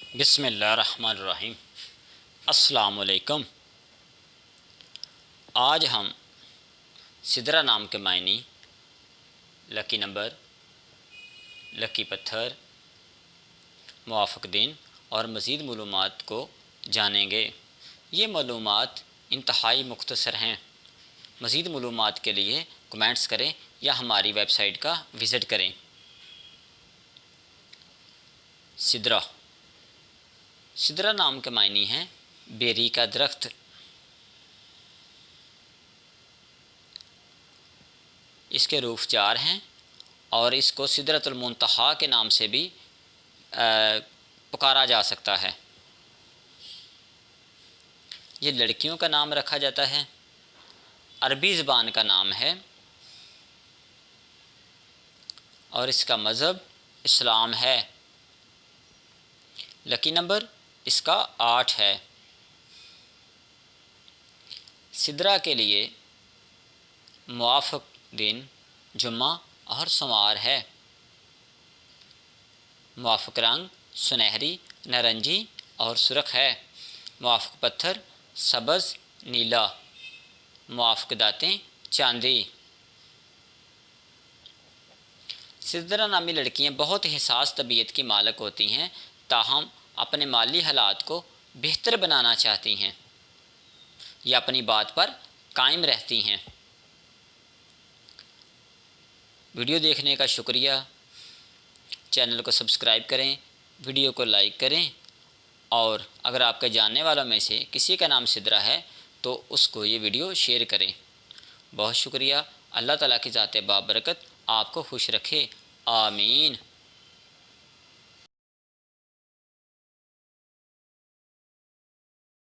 بسم اللہ الرحمن الرحیم۔ السلام علیکم۔ آج ہم سدرہ نام کے معنی، لکی نمبر، لکی پتھر، موافق دن اور مزید معلومات کو جانیں گے۔ یہ معلومات انتہائی مختصر ہیں۔ مزید معلومات کے لیے کمنٹس کریں یا ہماری ویب سائٹ کا وزٹ کریں۔ سدرہ، سدرہ نام کے معنی ہیں بیری کا درخت۔ اس کے روف 4 ہیں اور اس کو سدرۃ المنتہا کے نام سے بھی پکارا جا سکتا ہے۔ یہ لڑکیوں کا نام رکھا جاتا ہے، عربی زبان کا نام ہے اور اس کا مذہب اسلام ہے۔ لکی نمبر اس کا 8 ہے۔ سدرہ کے لیے موافق دن جمعہ اور سوموار ہے۔ موافق رنگ سنہری، نارنجی اور سرخ ہے۔ موافق پتھر سبز، نیلا۔ موافق دانتیں چاندی۔ سدرہ نامی لڑکیاں بہت حساس طبیعت کی مالک ہوتی ہیں، تاہم اپنے مالی حالات کو بہتر بنانا چاہتی ہیں یا اپنی بات پر قائم رہتی ہیں۔ ویڈیو دیکھنے کا شکریہ۔ چینل کو سبسکرائب کریں، ویڈیو کو لائک کریں اور اگر آپ کے جاننے والوں میں سے کسی کا نام سدرہ ہے تو اس کو یہ ویڈیو شیئر کریں۔ بہت شکریہ۔ اللہ تعالیٰ کی ذات بابرکت آپ کو خوش رکھے، آمین۔